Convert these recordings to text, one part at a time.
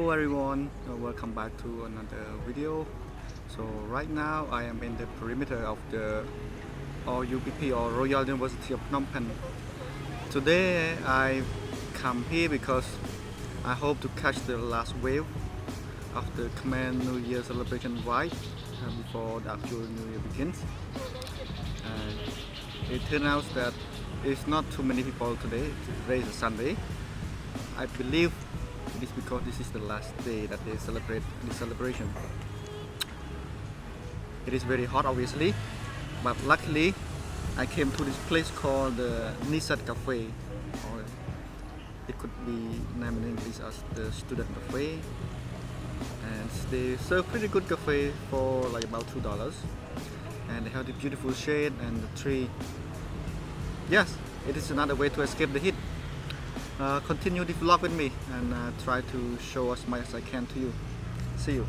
Hello everyone, welcome back to another video. So right now I am in the perimeter of the RUPP or Royal University of Phnom Penh. Today I come here because I hope to catch the last wave of the Khmer New Year celebration vibe before the actual New Year begins. It turns out that it's not too many people today. Today is a Sunday. I believe it is because this is the last day that they celebrate this celebration. It is very hot obviously, but luckily I came to this place called the Nisat Cafe, or it could be named in English as the student cafe, and they serve pretty good cafe for like about $2, and they have the beautiful shade and the tree. Yes, it is another way to escape the heat. Continue the vlog with me and try to show as much as I can to you. See you.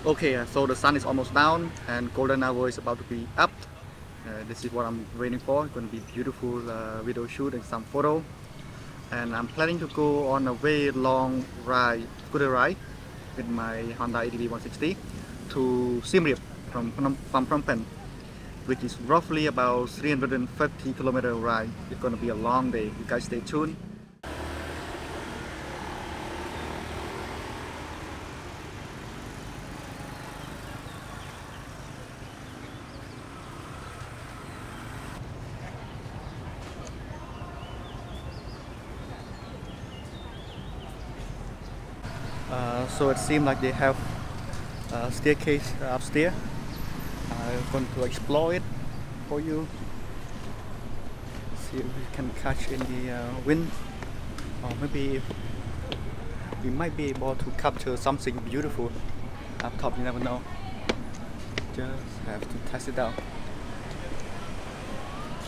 Okay, so the sun is almost down and golden hour is about to be up. This is what I'm waiting for. It's going to be beautiful video shoot and some photo. And I'm planning to go on a very long scooter ride with my Honda ADV 160 to Siem Reap from Phnom Penh, which is roughly about 350-kilometer ride. It's going to be a long day. You guys stay tuned. So it seems like they have a staircase upstairs. I'm going to explore it for you. See if we can catch in the wind, or maybe we might be able to capture something beautiful up top. You never know. Just have to test it out.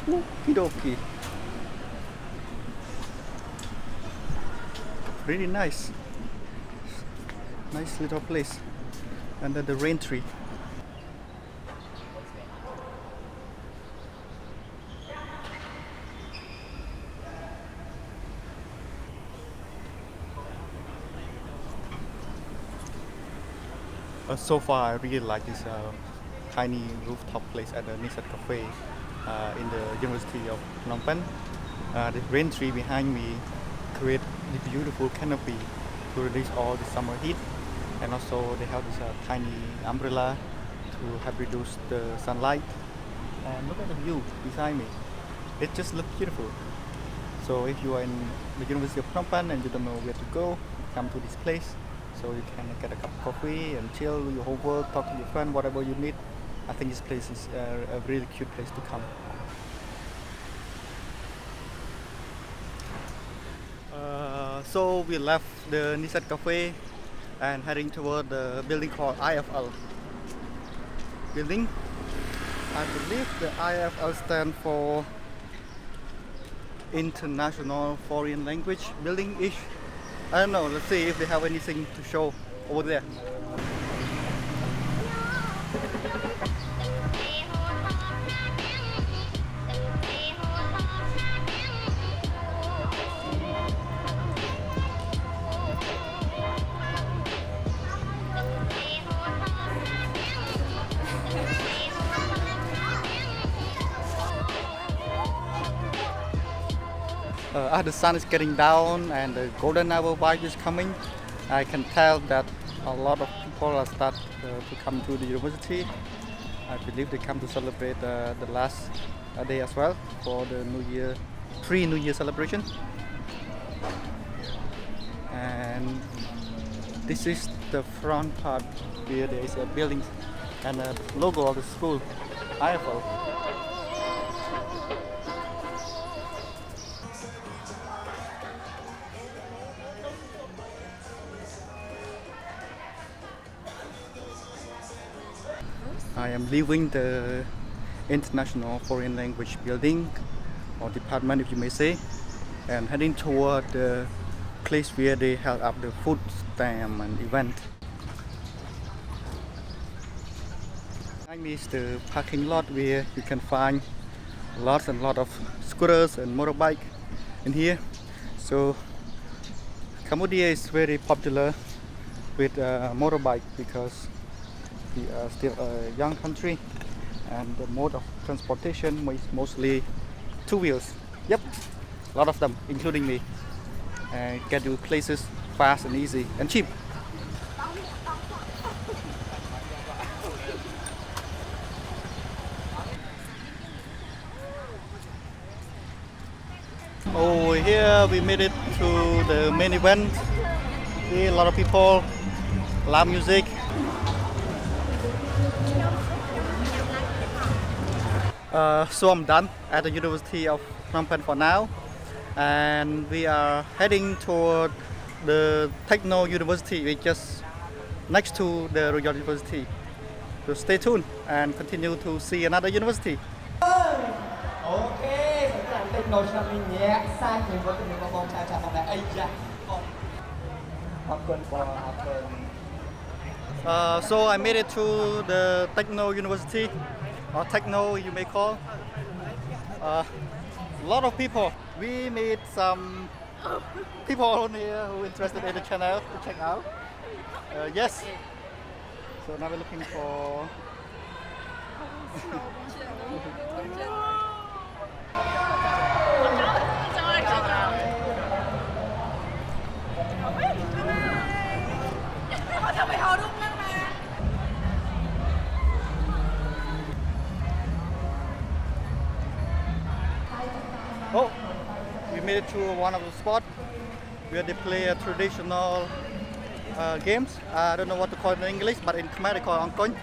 Okie really nice. Nice little place under the rain tree. So far I really like this tiny rooftop place at the Nisat Cafe in the University of Phnom Penh. The rain tree behind me create the beautiful canopy to release all the summer heat. And also they have this tiny umbrella to help reduce the sunlight. And look at the view behind me. It just looks beautiful. So if you are in the University of Phnom Penh and you don't know where to go, come to this place. So you can get a cup of coffee and chill, do your homework, talk to your friend, whatever you need. I think this place is a really cute place to come. So we left the Nisat Cafe and heading toward the building called IFL building. I believe the IFL stands for International Foreign Language Building-ish. I don't know, let's see if they have anything to show over there. As the sun is getting down and the golden hour vibe is coming, I can tell that a lot of people are start to come to the university. I believe they come to celebrate the last day as well for the pre-New Year celebration. And this is the front part where there is a building and a logo of the school, IFL. I am leaving the International Foreign Language Building or department, if you may say, and heading toward the place where they held up the food stamp and event. Behind me is the parking lot where you can find lots and lots of scooters and motorbike in here. So Cambodia is very popular with motorbike because we are still a young country and the mode of transportation is mostly two wheels. Yep, a lot of them, including me, and get to places fast and easy and cheap. Oh, here we made it to the main event. See a lot of people, loud music. So I'm done at the University of Phnom Penh for now, and we are heading toward the Techno University, which is next to the Royal University. So stay tuned and continue to see another university. Okay, Techno ឆ្នាំនេះញ៉ាក់សាច់និវត្តន៍បងឆាឆាបងដែរអីយ៉ាអរគុណបងអរគុណ So I made it to the Techno University, or Techno you may call. A lot of people. We meet some people on here who are interested in the channel to check out. Yes. So now we're looking for. Oh, we made it to one of the spots where they play a traditional games. I don't know what to call it in English, but in Khmer they call it Angkon.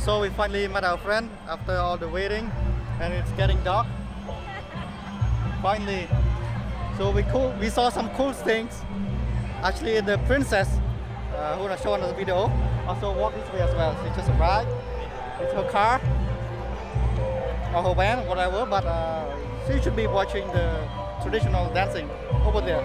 So we finally met our friend after all the waiting, and it's getting dark. Finally, so we saw some cool things. Actually, the princess who was shown in the video also walked this way as well. She just arrived with her car or her van, whatever. But she should be watching the traditional dancing over there.